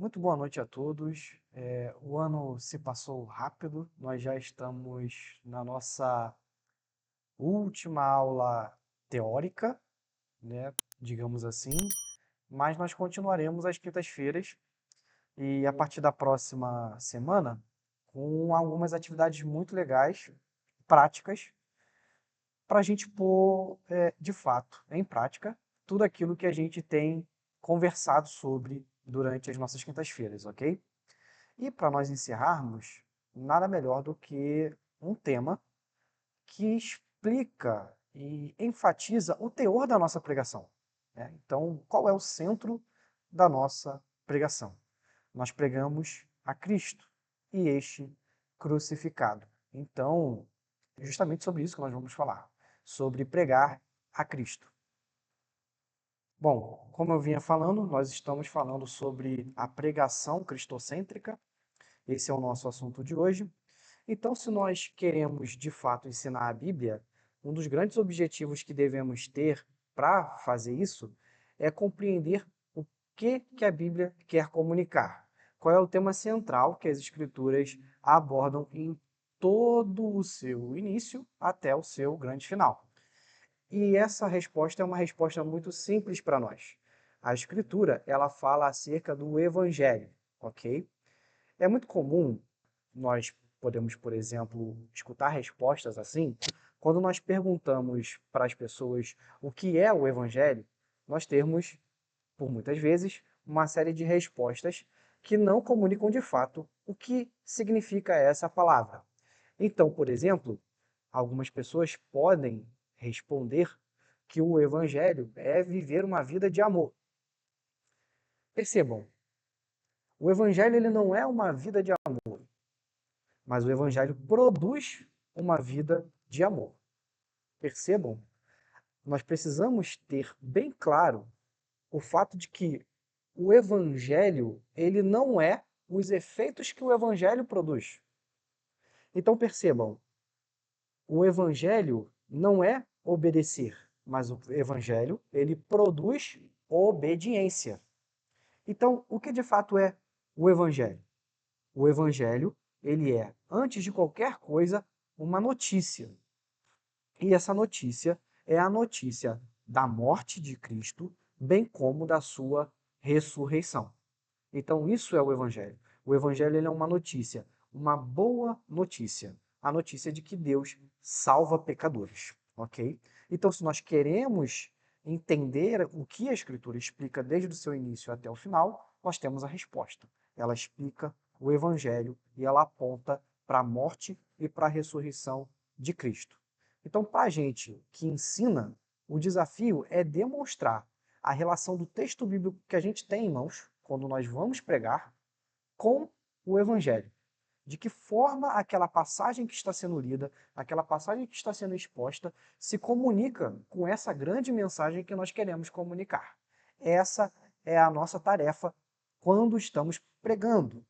Muito boa noite a todos. O ano se passou rápido, nós já estamos na nossa última aula teórica, né, digamos assim, mas nós continuaremos às quintas-feiras e a partir da próxima semana com algumas atividades muito legais, práticas, para a gente pôr de fato em prática tudo aquilo que a gente tem conversado sobre durante as nossas quintas-feiras, ok? E para nós encerrarmos, nada melhor do que um tema que explica e enfatiza o teor da nossa pregação, né? Então, qual é o centro da nossa pregação? Nós pregamos a Cristo e este crucificado. Então, é justamente sobre isso que nós vamos falar, sobre pregar a Cristo. Bom, como eu vinha falando, nós estamos falando sobre a pregação cristocêntrica. Esse é o nosso assunto de hoje. Então, se nós queremos de fato ensinar a Bíblia, um dos grandes objetivos que devemos ter para fazer isso é compreender o que a Bíblia quer comunicar. Qual é o tema central que as Escrituras abordam em todo o seu início até o seu grande final. E essa resposta é uma resposta muito simples para nós. A Escritura, ela fala acerca do Evangelho, ok? É muito comum nós podemos, por exemplo, escutar respostas assim, quando nós perguntamos para as pessoas o que é o Evangelho, nós temos, por muitas vezes, uma série de respostas que não comunicam de fato o que significa essa palavra. Então, por exemplo, algumas pessoas podem responder que o Evangelho é viver uma vida de amor. Percebam, o Evangelho ele não é uma vida de amor, mas o Evangelho produz uma vida de amor. Percebam, nós precisamos ter bem claro o fato de que o Evangelho ele não é os efeitos que o Evangelho produz. Então percebam, o Evangelho não é obedecer, mas o Evangelho ele produz obediência. Então, o que de fato é o Evangelho? O Evangelho ele é, antes de qualquer coisa, uma notícia. E essa notícia é a notícia da morte de Cristo, bem como da sua ressurreição. Então, isso é o Evangelho. O Evangelho ele é uma notícia, uma boa notícia. A notícia de que Deus salva pecadores, ok? Então, se nós queremos entender o que a Escritura explica desde o seu início até o final, nós temos a resposta. Ela explica o Evangelho e ela aponta para a morte e para a ressurreição de Cristo. Então, para a gente que ensina, o desafio é demonstrar a relação do texto bíblico que a gente tem em mãos, quando nós vamos pregar, com o Evangelho. De que forma aquela passagem que está sendo lida, aquela passagem que está sendo exposta, se comunica com essa grande mensagem que nós queremos comunicar. Essa é a nossa tarefa quando estamos pregando.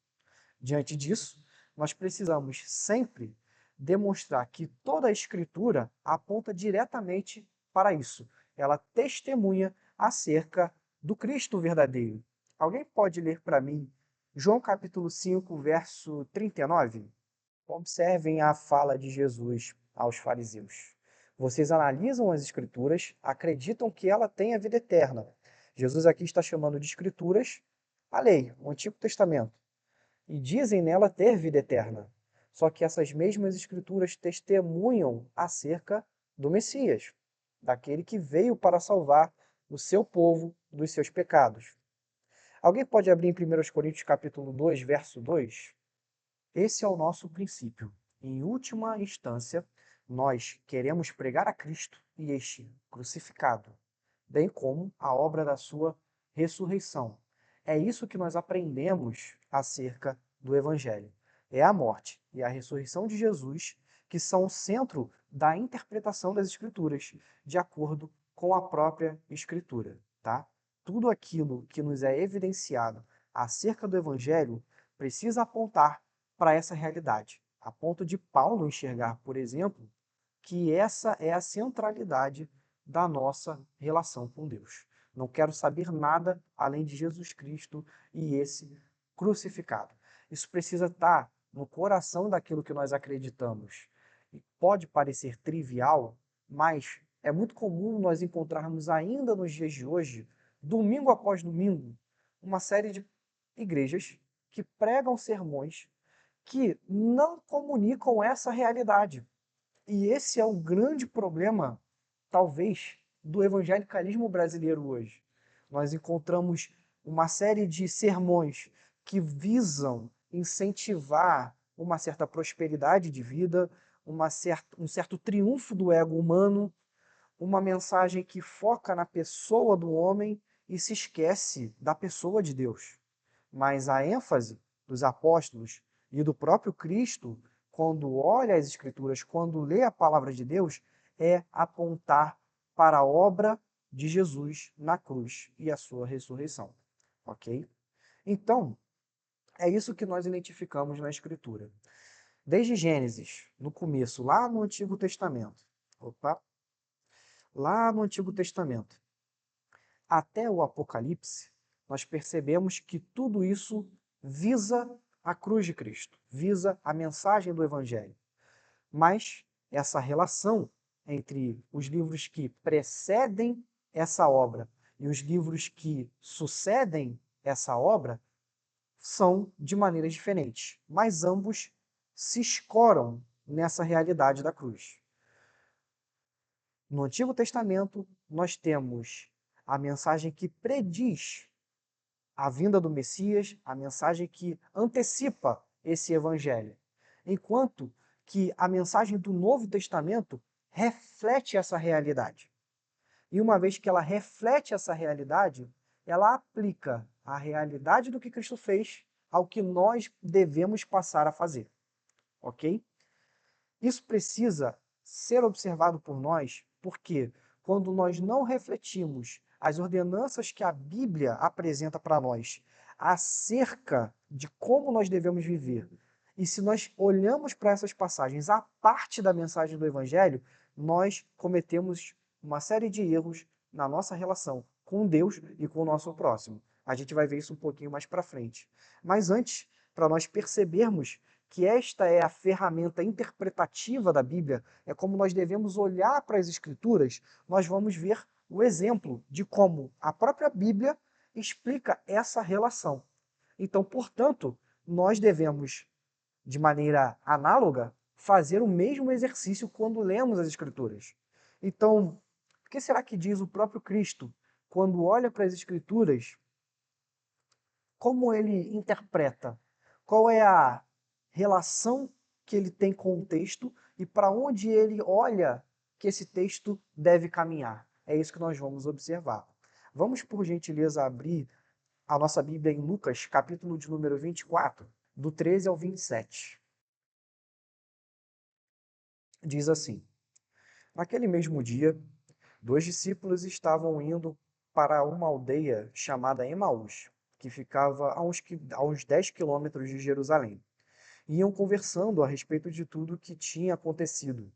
Diante disso, nós precisamos sempre demonstrar que toda a Escritura aponta diretamente para isso. Ela testemunha acerca do Cristo verdadeiro. Alguém pode ler para mim João capítulo 5, verso 39? Observem a fala de Jesus aos fariseus. Vocês analisam as Escrituras, acreditam que ela tem a vida eterna. Jesus aqui está chamando de Escrituras a lei, o Antigo Testamento, e dizem nela ter vida eterna. Só que essas mesmas escrituras testemunham acerca do Messias, daquele que veio para salvar o seu povo dos seus pecados. Alguém pode abrir em 1 Coríntios capítulo 2, verso 2? Esse é o nosso princípio. Em última instância, nós queremos pregar a Cristo e este crucificado, bem como a obra da sua ressurreição. É isso que nós aprendemos acerca do Evangelho. É a morte e a ressurreição de Jesus que são o centro da interpretação das Escrituras, de acordo com a própria Escritura, tá? Tudo aquilo que nos é evidenciado acerca do Evangelho precisa apontar para essa realidade, a ponto de Paulo enxergar, por exemplo, que essa é a centralidade da nossa relação com Deus. Não quero saber nada além de Jesus Cristo e esse crucificado. Isso precisa estar no coração daquilo que nós acreditamos. E pode parecer trivial, mas é muito comum nós encontrarmos ainda nos dias de hoje, domingo após domingo, uma série de igrejas que pregam sermões que não comunicam essa realidade. E esse é o grande problema, talvez, do evangelicalismo brasileiro hoje. Nós encontramos uma série de sermões que visam incentivar uma certa prosperidade de vida, um certo triunfo do ego humano, uma mensagem que foca na pessoa do homem e se esquece da pessoa de Deus. Mas a ênfase dos apóstolos e do próprio Cristo, quando olha as Escrituras, quando lê a palavra de Deus, é apontar para a obra de Jesus na cruz e a sua ressurreição. Ok? Então, é isso que nós identificamos na Escritura. Desde Gênesis, no começo, lá no Antigo Testamento. Lá no Antigo Testamento, até o Apocalipse, nós percebemos que tudo isso visa a cruz de Cristo, visa a mensagem do Evangelho. Mas essa relação entre os livros que precedem essa obra e os livros que sucedem essa obra são de maneiras diferentes, mas ambos se escoram nessa realidade da cruz. No Antigo Testamento, nós temos a mensagem que prediz a vinda do Messias, a mensagem que antecipa esse evangelho. Enquanto que a mensagem do Novo Testamento reflete essa realidade. E uma vez que ela reflete essa realidade, ela aplica a realidade do que Cristo fez ao que nós devemos passar a fazer. Ok? Isso precisa ser observado por nós, porque quando nós não refletimos as ordenanças que a Bíblia apresenta para nós acerca de como nós devemos viver, e se nós olhamos para essas passagens à parte da mensagem do Evangelho, nós cometemos uma série de erros na nossa relação com Deus e com o nosso próximo. A gente vai ver isso um pouquinho mais para frente. Mas antes, para nós percebermos que esta é a ferramenta interpretativa da Bíblia, é como nós devemos olhar para as Escrituras, nós vamos ver o exemplo de como a própria Bíblia explica essa relação. Então, portanto, nós devemos, de maneira análoga, fazer o mesmo exercício quando lemos as Escrituras. Então, o que será que diz o próprio Cristo quando olha para as Escrituras? Como ele interpreta? Qual é a relação que ele tem com o texto e para onde ele olha que esse texto deve caminhar? É isso que nós vamos observar. Vamos, por gentileza, abrir a nossa Bíblia em Lucas, capítulo de número 24, do 13 ao 27. Diz assim: Naquele mesmo dia, 2 discípulos estavam indo para uma aldeia chamada Emaús, que ficava a uns 10 quilômetros de Jerusalém. Iam conversando a respeito de tudo o que tinha acontecido.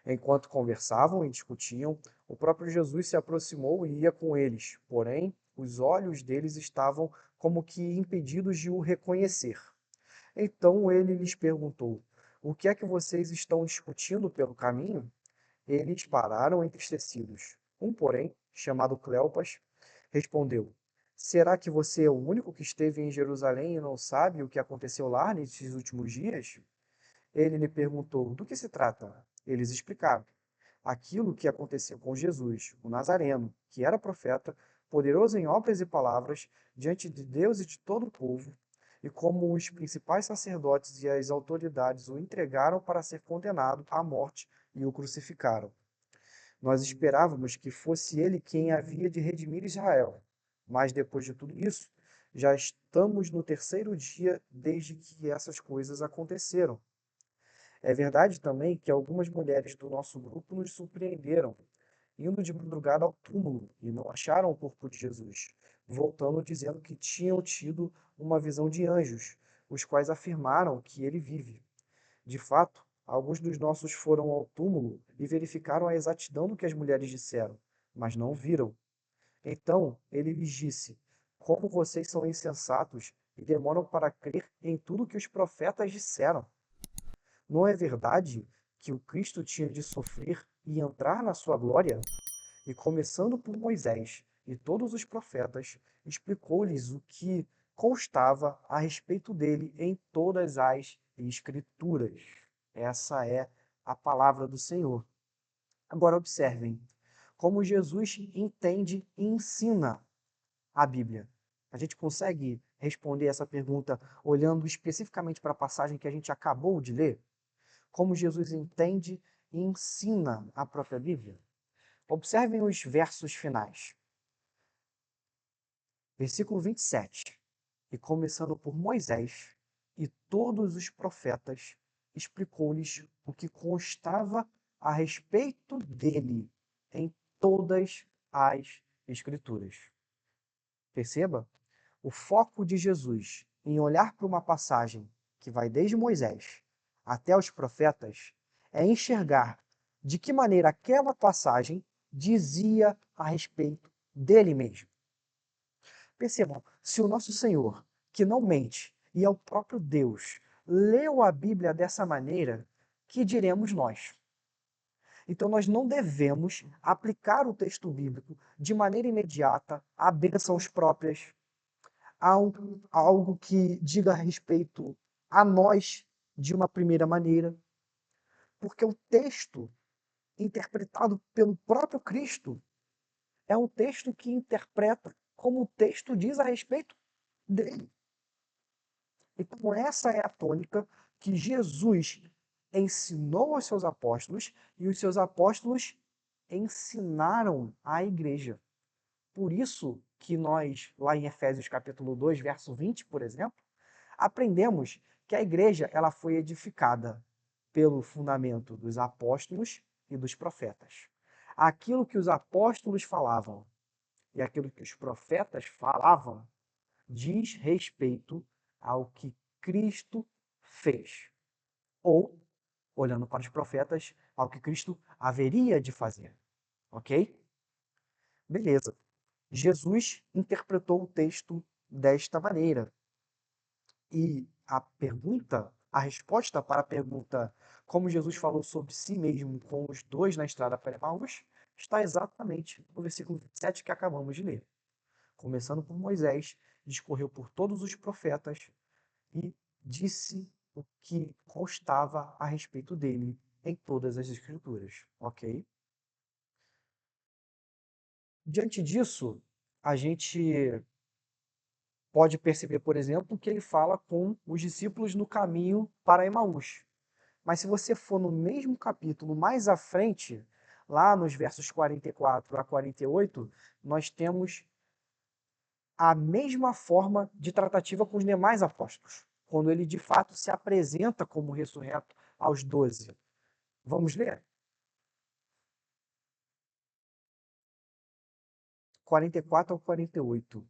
Enquanto conversavam e discutiam, o próprio Jesus se aproximou e ia com eles, porém, os olhos deles estavam como que impedidos de o reconhecer. Então ele lhes perguntou: O que é que vocês estão discutindo pelo caminho? Eles pararam entristecidos. Um, porém, chamado Cleopas, respondeu: Será que você é o único que esteve em Jerusalém e não sabe o que aconteceu lá nesses últimos dias? Ele lhe perguntou: Do que se trata? Eles explicaram: Aquilo que aconteceu com Jesus, o Nazareno, que era profeta, poderoso em obras e palavras, diante de Deus e de todo o povo, e como os principais sacerdotes e as autoridades o entregaram para ser condenado à morte e o crucificaram. Nós esperávamos que fosse ele quem havia de redimir Israel. Mas depois de tudo isso, já estamos no terceiro dia desde que essas coisas aconteceram. É verdade também que algumas mulheres do nosso grupo nos surpreenderam, indo de madrugada ao túmulo e não acharam o corpo de Jesus, voltando dizendo que tinham tido uma visão de anjos, os quais afirmaram que ele vive. De fato, alguns dos nossos foram ao túmulo e verificaram a exatidão do que as mulheres disseram, mas não viram. Então ele lhes disse: Como vocês são insensatos e demoram para crer em tudo que os profetas disseram. Não é verdade que o Cristo tinha de sofrer e entrar na sua glória? E começando por Moisés e todos os profetas, explicou-lhes o que constava a respeito dele em todas as Escrituras. Essa é a palavra do Senhor. Agora observem como Jesus entende e ensina a Bíblia. A gente consegue responder essa pergunta olhando especificamente para a passagem que a gente acabou de ler? Como Jesus entende e ensina a própria Bíblia? Observem os versos finais. Versículo 27. E começando por Moisés e todos os profetas, explicou-lhes o que constava a respeito dele em todas as Escrituras. Perceba? O foco de Jesus em olhar para uma passagem que vai desde Moisés até os profetas é enxergar de que maneira aquela passagem dizia a respeito dele mesmo. Percebam, se o nosso Senhor, que não mente e é o próprio Deus, leu a Bíblia dessa maneira, que diremos nós? Então, nós não devemos aplicar o texto bíblico de maneira imediata a bênçãos próprias, algo que diga a respeito a nós de uma primeira maneira, porque o texto interpretado pelo próprio Cristo é um texto que interpreta como o texto diz a respeito dele. Então, essa é a tônica que Jesus ensinou aos seus apóstolos e os seus apóstolos ensinaram à igreja. Por isso que nós, lá em Efésios capítulo 2, verso 20, por exemplo, aprendemos que a igreja ela foi edificada pelo fundamento dos apóstolos e dos profetas. Aquilo que os apóstolos falavam e aquilo que os profetas falavam diz respeito ao que Cristo fez. Ou, olhando para os profetas, ao que Cristo haveria de fazer. Ok? Beleza. Jesus interpretou o texto desta maneira. E a resposta para a pergunta como Jesus falou sobre si mesmo com os dois na estrada para Emaús, está exatamente no versículo 27 que acabamos de ler. Começando por Moisés, discorreu por todos os profetas e disse o que constava a respeito dele em todas as Escrituras, ok? Diante disso, a gente pode perceber, por exemplo, que ele fala com os discípulos no caminho para Emaús. Mas se você for no mesmo capítulo mais à frente, lá nos versos 44 a 48, nós temos a mesma forma de tratativa com os demais apóstolos, quando ele de fato se apresenta como ressurreto aos 12. Vamos ler? 44 ao 48.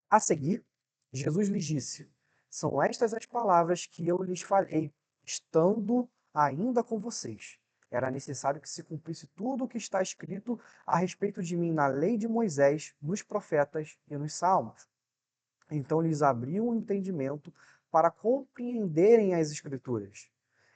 A seguir, Jesus lhes disse: São estas as palavras que eu lhes falei, estando ainda com vocês. Era necessário que se cumprisse tudo o que está escrito a respeito de mim na lei de Moisés, nos profetas e nos salmos. Então lhes abriu o entendimento para compreenderem as Escrituras.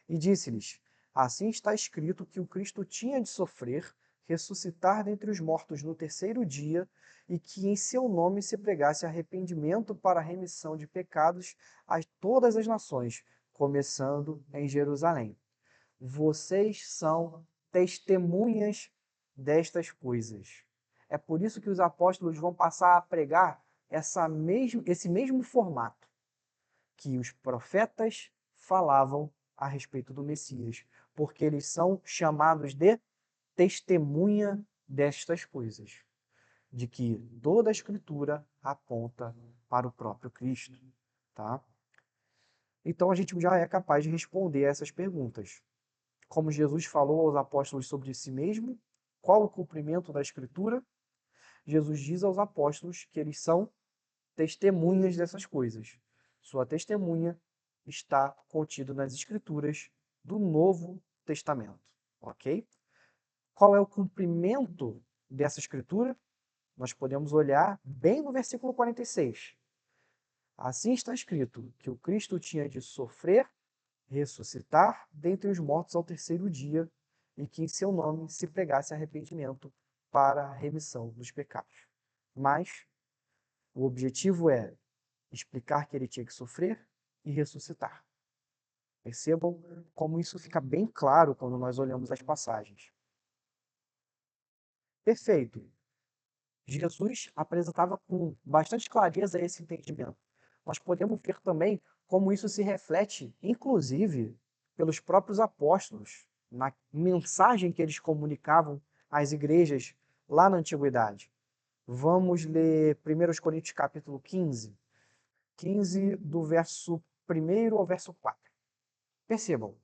E disse-lhes: Assim está escrito que o Cristo tinha de sofrer, ressuscitar dentre os mortos no terceiro dia, e que em seu nome se pregasse arrependimento para a remissão de pecados a todas as nações, começando em Jerusalém. Vocês são testemunhas destas coisas. É por isso que os apóstolos vão passar a pregar esse mesmo formato que os profetas falavam a respeito do Messias, porque eles são chamados de testemunha destas coisas, de que toda a Escritura aponta para o próprio Cristo, tá? Então a gente já é capaz de responder a essas perguntas. Como Jesus falou aos apóstolos sobre si mesmo, qual o cumprimento da Escritura? Jesus diz aos apóstolos que eles são testemunhas dessas coisas. Sua testemunha está contido nas Escrituras do Novo Testamento, ok? Qual é o cumprimento dessa Escritura? nós podemos olhar bem no versículo 46. Assim está escrito que o Cristo tinha de sofrer, ressuscitar dentre os mortos ao terceiro dia, e que em seu nome se pregasse arrependimento para a remissão dos pecados. Mas o objetivo é explicar que ele tinha que sofrer e ressuscitar. Percebam como isso fica bem claro quando nós olhamos as passagens. Perfeito. Jesus apresentava com bastante clareza esse entendimento. Nós podemos ver também como isso se reflete, inclusive, pelos próprios apóstolos, na mensagem que eles comunicavam às igrejas lá na antiguidade. Vamos ler 1 Coríntios capítulo 15 do verso 1 ao verso 4. Percebam,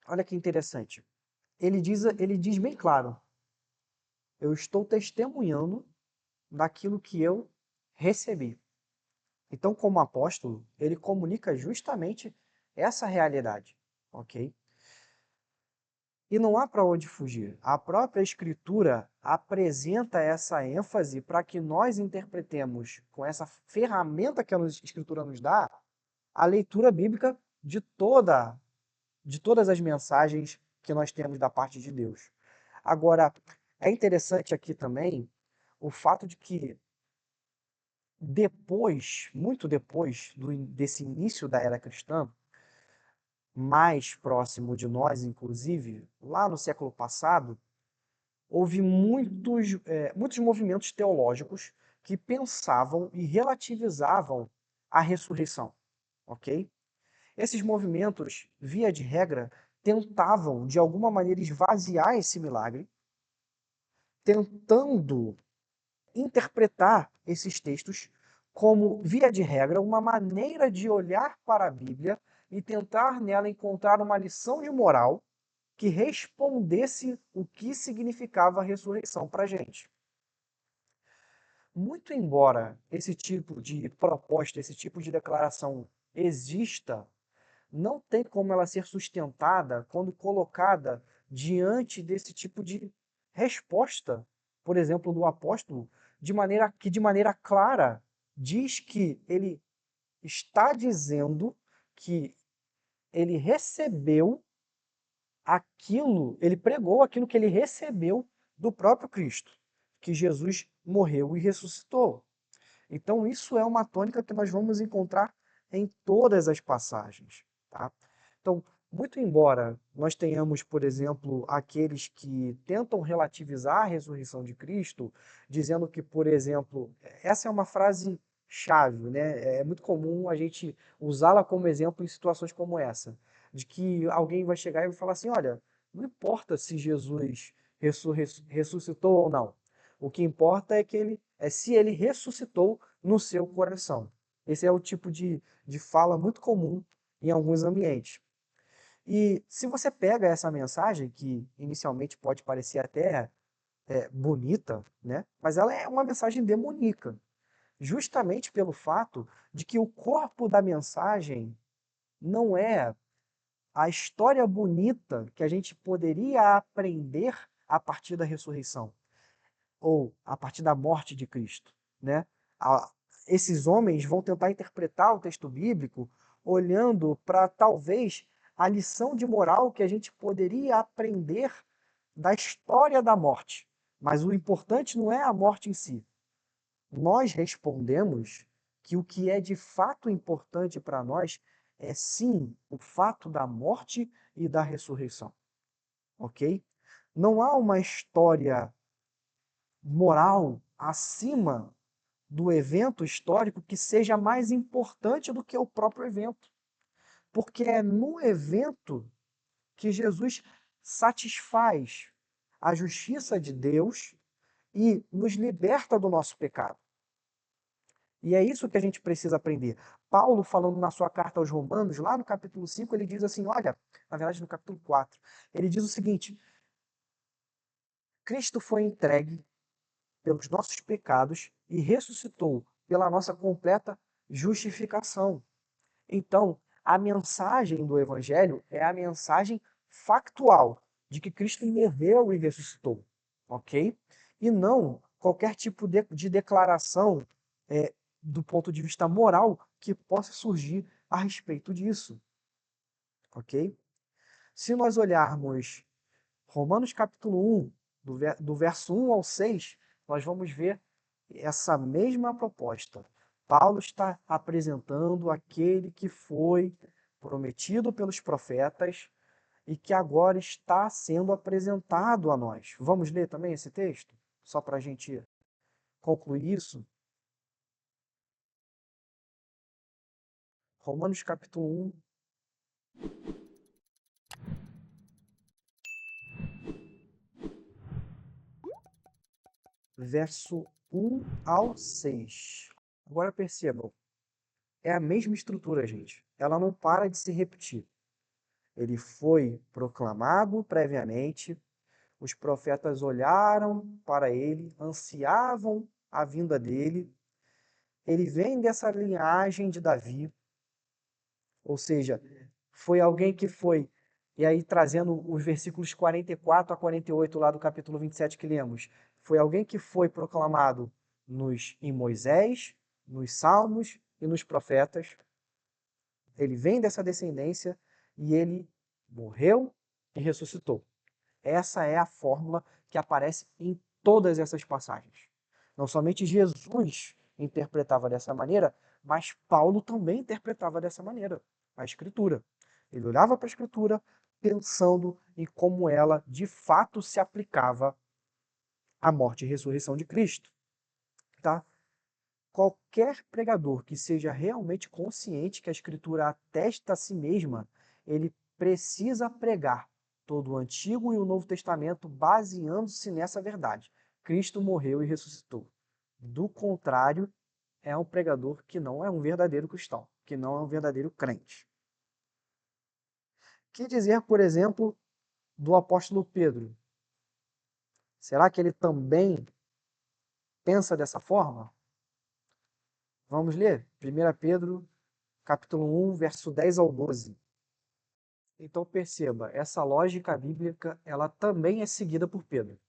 olha que interessante. Ele diz bem claro: eu estou testemunhando daquilo que eu recebi. Então, como apóstolo, ele comunica justamente essa realidade, ok? E não há para onde fugir. A própria Escritura apresenta essa ênfase para que nós interpretemos, com essa ferramenta que a Escritura nos dá, a leitura bíblica de todas as mensagens que nós temos da parte de Deus. Agora, é interessante aqui também o fato de que depois, muito depois desse início da era cristã, mais próximo de nós, inclusive, lá no século passado, houve muitos movimentos teológicos que pensavam e relativizavam a ressurreição, ok? Esses movimentos, via de regra, tentavam, de alguma maneira, esvaziar esse milagre, tentando interpretar esses textos como, via de regra, uma maneira de olhar para a Bíblia e tentar nela encontrar uma lição de moral que respondesse o que significava a ressurreição para a gente. Muito embora esse tipo de proposta, esse tipo de declaração exista, não tem como ela ser sustentada quando colocada diante desse tipo de resposta, por exemplo, do apóstolo, de maneira clara diz que ele está dizendo que ele recebeu aquilo, ele pregou aquilo que ele recebeu do próprio Cristo, que Jesus morreu e ressuscitou. Então, isso é uma tônica que nós vamos encontrar em todas as passagens. Tá? Então, muito embora nós tenhamos, por exemplo, aqueles que tentam relativizar a ressurreição de Cristo, dizendo que, por exemplo, essa é uma frase chave, né? É muito comum a gente usá-la como exemplo em situações como essa, de que alguém vai chegar e vai falar assim, olha, não importa se Jesus ressuscitou ou não. O que importa é se ele ressuscitou no seu coração. Esse é o tipo de fala muito comum em alguns ambientes. E se você pega essa mensagem, que inicialmente pode parecer até bonita, né? Mas ela é uma mensagem demoníaca, justamente pelo fato de que o corpo da mensagem não é a história bonita que a gente poderia aprender a partir da ressurreição ou a partir da morte de Cristo, né? Esses homens vão tentar interpretar o texto bíblico olhando para talvez a lição de moral que a gente poderia aprender da história da morte. Mas o importante não é a morte em si. Nós respondemos que o que é de fato importante para nós é sim o fato da morte e da ressurreição. Ok? Não há uma história moral acima do evento histórico que seja mais importante do que o próprio evento. Porque é no evento que Jesus satisfaz a justiça de Deus e nos liberta do nosso pecado. E é isso que a gente precisa aprender. Paulo, falando na sua carta aos Romanos, lá no capítulo 5, ele diz assim: olha, na verdade no capítulo 4, ele diz o seguinte: Cristo foi entregue pelos nossos pecados e ressuscitou pela nossa completa justificação. Então, a mensagem do Evangelho é a mensagem factual de que Cristo morreu e ressuscitou, ok? E não qualquer tipo de declaração do ponto de vista moral que possa surgir a respeito disso, ok? Se nós olharmos Romanos capítulo 1, do verso 1 ao 6, nós vamos ver essa mesma proposta. Paulo está apresentando aquele que foi prometido pelos profetas e que agora está sendo apresentado a nós. Vamos ler também esse texto? Só para a gente concluir isso. Romanos capítulo 1. Verso 1 ao 6. Agora percebam, é a mesma estrutura, gente. Ela não para de se repetir. Ele foi proclamado previamente, os profetas olharam para ele, ansiavam a vinda dele. Ele vem dessa linhagem de Davi, ou seja, foi alguém que foi, e aí trazendo os versículos 44 a 48 lá do capítulo 27 que lemos, foi alguém que foi proclamado em Moisés, nos Salmos e nos profetas. Ele vem dessa descendência e ele morreu e ressuscitou. Essa é a fórmula que aparece em todas essas passagens. Não somente Jesus interpretava dessa maneira, mas Paulo também interpretava dessa maneira a Escritura. Ele olhava para a Escritura pensando em como ela de fato se aplicava à morte e ressurreição de Cristo. Tá? Qualquer pregador que seja realmente consciente que a Escritura atesta a si mesma, ele precisa pregar todo o Antigo e o Novo Testamento baseando-se nessa verdade. Cristo morreu e ressuscitou. Do contrário, é um pregador que não é um verdadeiro cristão, que não é um verdadeiro crente. Que dizer, por exemplo, do apóstolo Pedro? Será que ele também pensa dessa forma? Vamos ler 1 Pedro, capítulo 1, verso 10 ao 12. Então perceba, essa lógica bíblica, ela também é seguida por Pedro.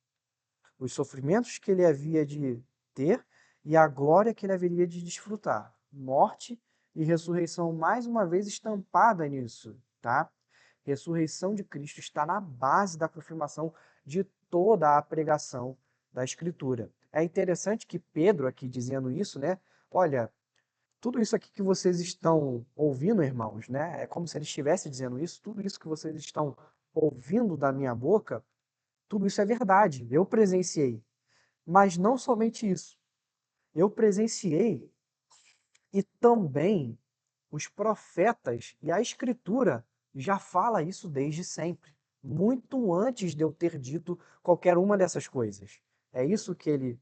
Os sofrimentos que ele havia de ter e a glória que ele haveria de desfrutar. Morte e ressurreição mais uma vez estampada nisso, tá? Ressurreição de Cristo está na base da confirmação de toda a pregação da Escritura. É interessante que Pedro, aqui dizendo isso, né? Olha, tudo isso aqui que vocês estão ouvindo, irmãos, né? É como se ele estivesse dizendo isso, tudo isso que vocês estão ouvindo da minha boca, tudo isso é verdade. Eu presenciei. Mas não somente isso. Eu presenciei e também os profetas e a Escritura já fala isso desde sempre, muito antes de eu ter dito qualquer uma dessas coisas. É isso que ele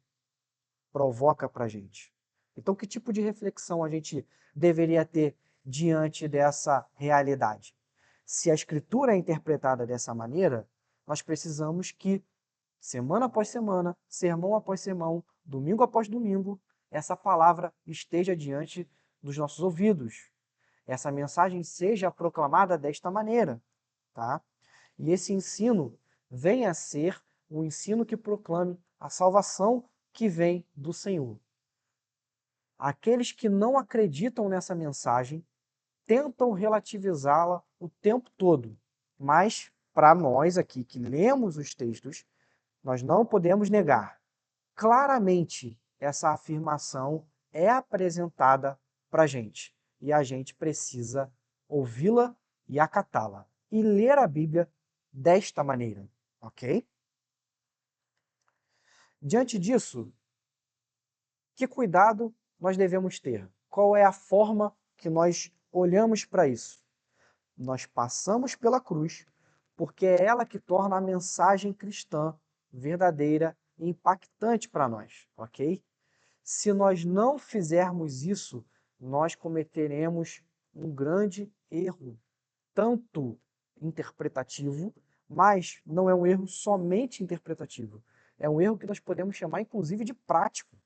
provoca para a gente. Então, que tipo de reflexão a gente deveria ter diante dessa realidade? Se a Escritura é interpretada dessa maneira, nós precisamos que, semana após semana, sermão após sermão, domingo após domingo, essa palavra esteja diante dos nossos ouvidos. Essa mensagem seja proclamada desta maneira, tá? E esse ensino venha a ser um ensino que proclame a salvação que vem do Senhor. Aqueles que não acreditam nessa mensagem tentam relativizá-la o tempo todo, mas para nós aqui que lemos os textos, nós não podemos negar. Claramente, essa afirmação é apresentada para a gente e a gente precisa ouvi-la e acatá-la e ler a Bíblia desta maneira, ok? Diante disso, que cuidado nós devemos ter? Qual é a forma que nós olhamos para isso? Nós passamos pela cruz, porque é ela que torna a mensagem cristã verdadeira e impactante para nós, ok? Se nós não fizermos isso, nós cometeremos um grande erro, tanto interpretativo, mas não é um erro somente interpretativo. É um erro que nós podemos chamar, inclusive, de prático,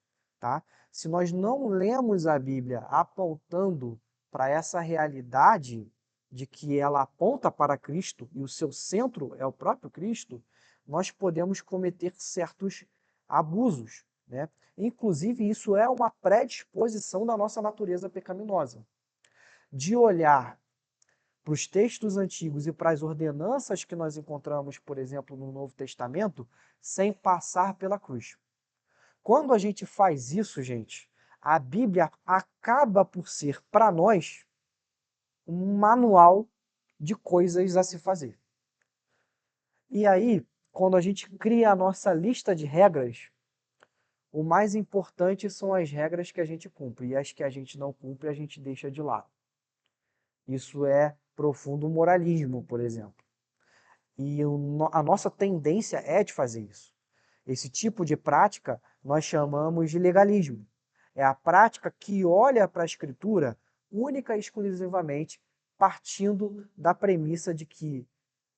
tá? Se nós não lemos a Bíblia apontando para essa realidade de que ela aponta para Cristo e o seu centro é o próprio Cristo, nós podemos cometer certos abusos, né? Inclusive, isso é uma predisposição da nossa natureza pecaminosa, de olhar para os textos antigos e para as ordenanças que nós encontramos, por exemplo, no Novo Testamento, sem passar pela cruz. Quando a gente faz isso, gente, a Bíblia acaba por ser, para nós, um manual de coisas a se fazer. E aí, quando a gente cria a nossa lista de regras, o mais importante são as regras que a gente cumpre, e as que a gente não cumpre, a gente deixa de lado. Isso é profundo moralismo, por exemplo. E a nossa tendência é de fazer isso. Esse tipo de prática nós chamamos de legalismo. É a prática que olha para a Escritura única e exclusivamente partindo da premissa de que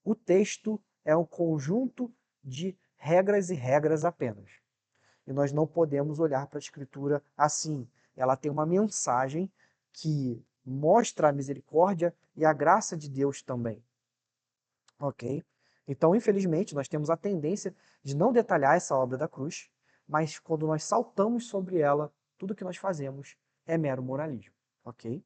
o texto é um conjunto de regras e regras apenas. E nós não podemos olhar para a Escritura assim. Ela tem uma mensagem que mostra a misericórdia e a graça de Deus também. Ok? Então, infelizmente, nós temos a tendência de não detalhar essa obra da cruz, mas quando nós saltamos sobre ela, tudo que nós fazemos é mero moralismo. Ok?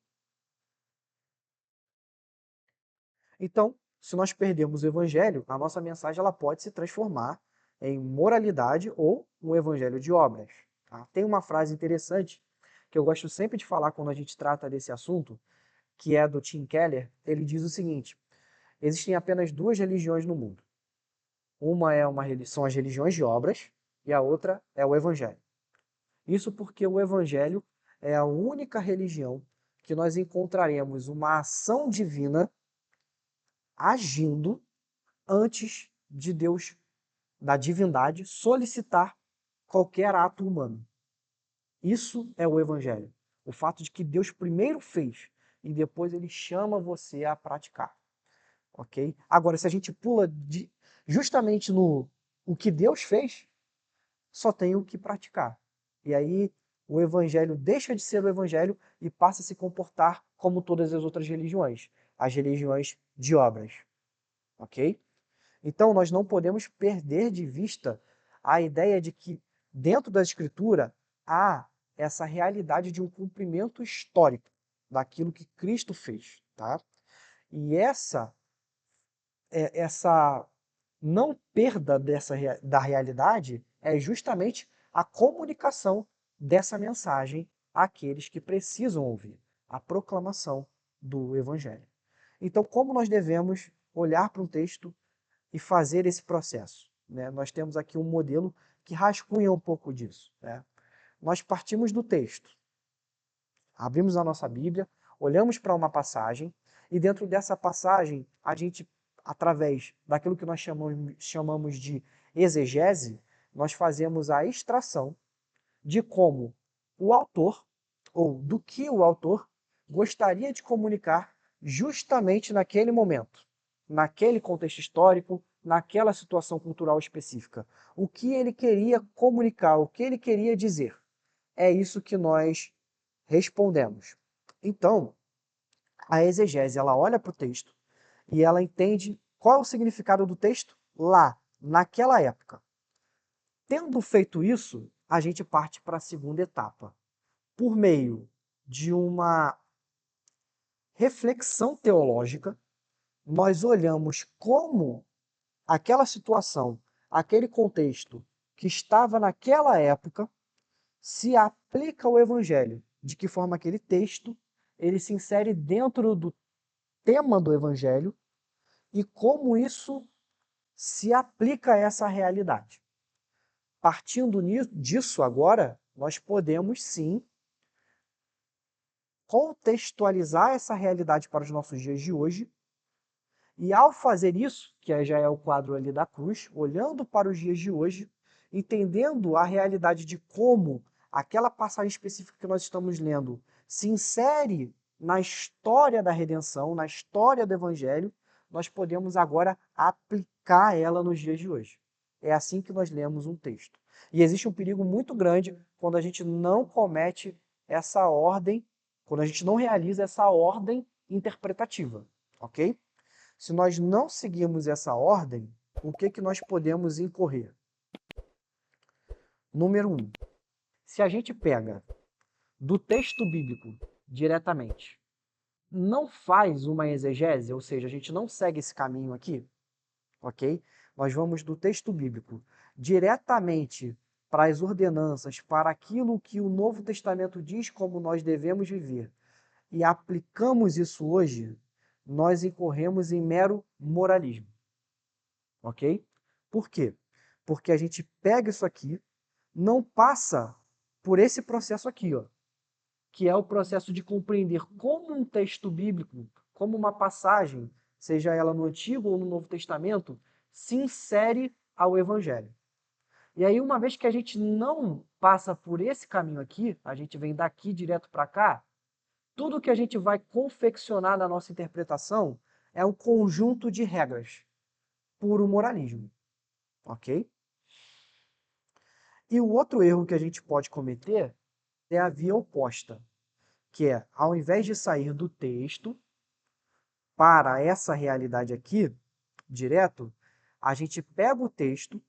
Então, se nós perdemos o evangelho, a nossa mensagem ela pode se transformar em moralidade ou um evangelho de obras. Tá? Tem uma frase interessante que eu gosto sempre de falar quando a gente trata desse assunto, que é do Tim Keller. Ele diz o seguinte: existem apenas duas religiões no mundo. São as religiões de obras e a outra é o evangelho. Isso porque o evangelho é a única religião que nós encontraremos uma ação divina agindo antes de Deus, da divindade, solicitar qualquer ato humano. Isso é o evangelho. O fato de que Deus primeiro fez e depois ele chama você a praticar. Ok? Agora, se a gente pula justamente no o que Deus fez, só tem o que praticar. E aí o evangelho deixa de ser o evangelho e passa a se comportar como todas as outras religiões, as religiões de obras. Ok? Então, nós não podemos perder de vista a ideia de que, dentro da Escritura, há essa realidade de um cumprimento histórico daquilo que Cristo fez. Tá? E essa não perda da realidade é justamente a comunicação dessa mensagem àqueles que precisam ouvir, a proclamação do Evangelho. Então, como nós devemos olhar para um texto e fazer esse processo? Né? Nós temos aqui um modelo que rascunha um pouco disso. Né? Nós partimos do texto, abrimos a nossa Bíblia, olhamos para uma passagem e dentro dessa passagem a gente, através daquilo que nós chamamos de exegese, nós fazemos a extração de como o autor, ou do que o autor, gostaria de comunicar justamente naquele momento, naquele contexto histórico, naquela situação cultural específica. O que ele queria comunicar, o que ele queria dizer. É isso que nós respondemos. Então, a exegese, ela olha para o texto e ela entende qual é o significado do texto lá, naquela época. Tendo feito isso, a gente parte para a segunda etapa. Por meio de uma reflexão teológica, nós olhamos como aquela situação, aquele contexto que estava naquela época, se aplica ao Evangelho. De que forma aquele texto ele se insere dentro do tema do Evangelho e como isso se aplica a essa realidade. Partindo disso agora, nós podemos sim contextualizar essa realidade para os nossos dias de hoje. E ao fazer isso, que já é o quadro ali da cruz, olhando para os dias de hoje, entendendo a realidade de como aquela passagem específica que nós estamos lendo se insere na história da redenção, na história do Evangelho, nós podemos agora aplicar ela nos dias de hoje. É assim que nós lemos um texto. E existe um perigo muito grande quando a gente não comete essa ordem, quando a gente não realiza essa ordem interpretativa, ok? Se nós não seguirmos essa ordem, o que nós podemos incorrer? Número 1. Se a gente pega do texto bíblico diretamente, não faz uma exegese, ou seja, a gente não segue esse caminho aqui, ok? Nós vamos do texto bíblico diretamente para as ordenanças, para aquilo que o Novo Testamento diz como nós devemos viver, e aplicamos isso hoje, nós incorremos em mero moralismo, ok? Por quê? Porque a gente pega isso aqui, não passa por esse processo aqui, ó, que é o processo de compreender como um texto bíblico, como uma passagem, seja ela no Antigo ou no Novo Testamento, se insere ao Evangelho. E aí, uma vez que a gente não passa por esse caminho aqui, a gente vem daqui direto para cá, tudo que a gente vai confeccionar na nossa interpretação é um conjunto de regras, puro moralismo, ok? E o outro erro que a gente pode cometer é a via oposta, que é, ao invés de sair do texto para essa realidade aqui, direto, a gente pega o texto,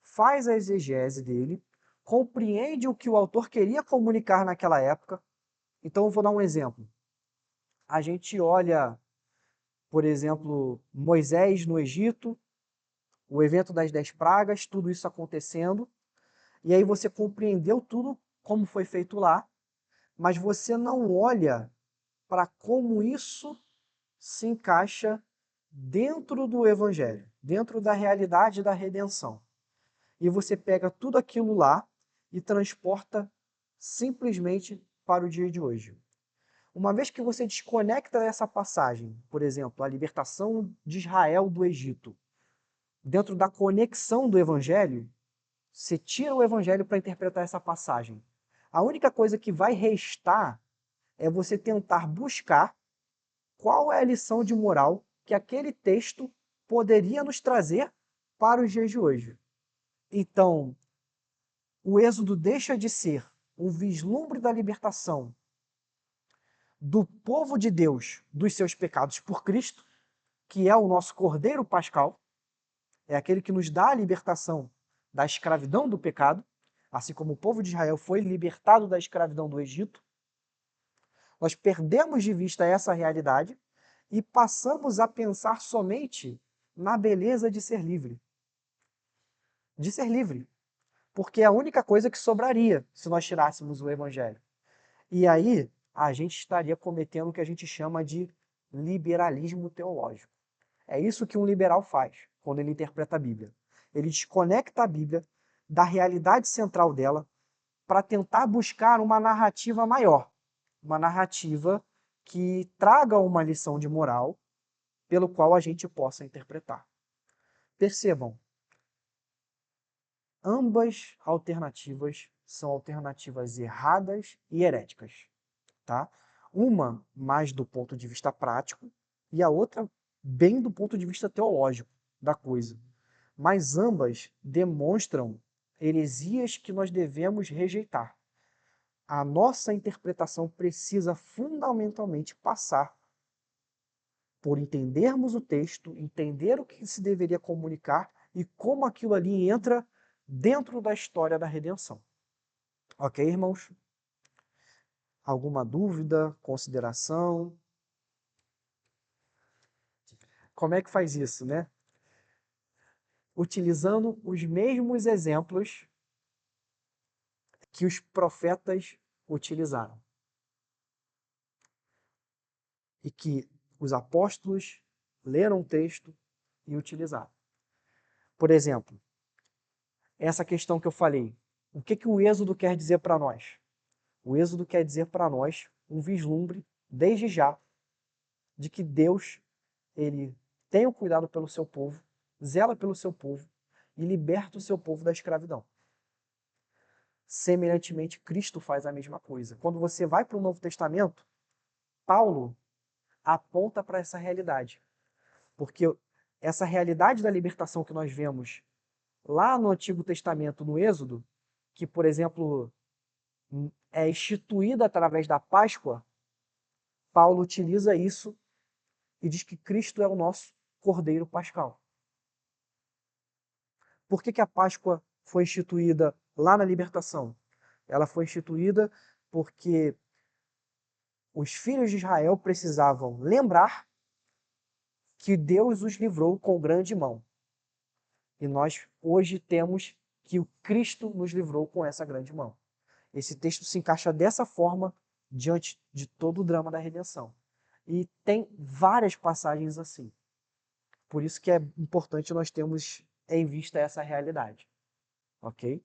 faz a exegese dele, compreende o que o autor queria comunicar naquela época. Então, eu vou dar um exemplo. A gente olha, por exemplo, Moisés no Egito, o evento das 10 pragas, tudo isso acontecendo, e aí você compreendeu tudo como foi feito lá, mas você não olha para como isso se encaixa dentro do Evangelho, dentro da realidade da redenção. E você pega tudo aquilo lá e transporta simplesmente para o dia de hoje. Uma vez que você desconecta essa passagem, por exemplo, a libertação de Israel do Egito, dentro da conexão do Evangelho, você tira o Evangelho para interpretar essa passagem. A única coisa que vai restar é você tentar buscar qual é a lição de moral que aquele texto poderia nos trazer para os dias de hoje. Então, o Êxodo deixa de ser um vislumbre da libertação do povo de Deus dos seus pecados por Cristo, que é o nosso Cordeiro Pascal, é aquele que nos dá a libertação da escravidão do pecado, assim como o povo de Israel foi libertado da escravidão do Egito. Nós perdemos de vista essa realidade e passamos a pensar somente na beleza de ser livre. De ser livre. Porque é a única coisa que sobraria se nós tirássemos o Evangelho. E aí, a gente estaria cometendo o que a gente chama de liberalismo teológico. É isso que um liberal faz quando ele interpreta a Bíblia. Ele desconecta a Bíblia da realidade central dela para tentar buscar uma narrativa maior, uma narrativa que traga uma lição de moral pelo qual a gente possa interpretar. Percebam, ambas alternativas são alternativas erradas e heréticas, tá? Uma mais do ponto de vista prático e a outra bem do ponto de vista teológico da coisa. Mas ambas demonstram heresias que nós devemos rejeitar. A nossa interpretação precisa fundamentalmente passar por entendermos o texto, entender o que se deveria comunicar e como aquilo ali entra dentro da história da redenção. Ok, irmãos? Alguma dúvida, consideração? Como é que faz isso, né? Utilizando os mesmos exemplos que os profetas utilizaram. E que os apóstolos leram o texto e utilizaram. Por exemplo, essa questão que eu falei, o que o Êxodo quer dizer para nós? O Êxodo quer dizer para nós um vislumbre, desde já, de que Deus ele tem o cuidado pelo seu povo, zela pelo seu povo e liberta o seu povo da escravidão. Semelhantemente, Cristo faz a mesma coisa. Quando você vai para o Novo Testamento, Paulo aponta para essa realidade. Porque essa realidade da libertação que nós vemos lá no Antigo Testamento, no Êxodo, que, por exemplo, é instituída através da Páscoa, Paulo utiliza isso e diz que Cristo é o nosso Cordeiro Pascal. Por que a Páscoa foi instituída lá na libertação? Ela foi instituída porque os filhos de Israel precisavam lembrar que Deus os livrou com grande mão. E nós hoje temos que o Cristo nos livrou com essa grande mão. Esse texto se encaixa dessa forma diante de todo o drama da redenção. E tem várias passagens assim. Por isso que é importante nós termos em vista essa realidade. Ok?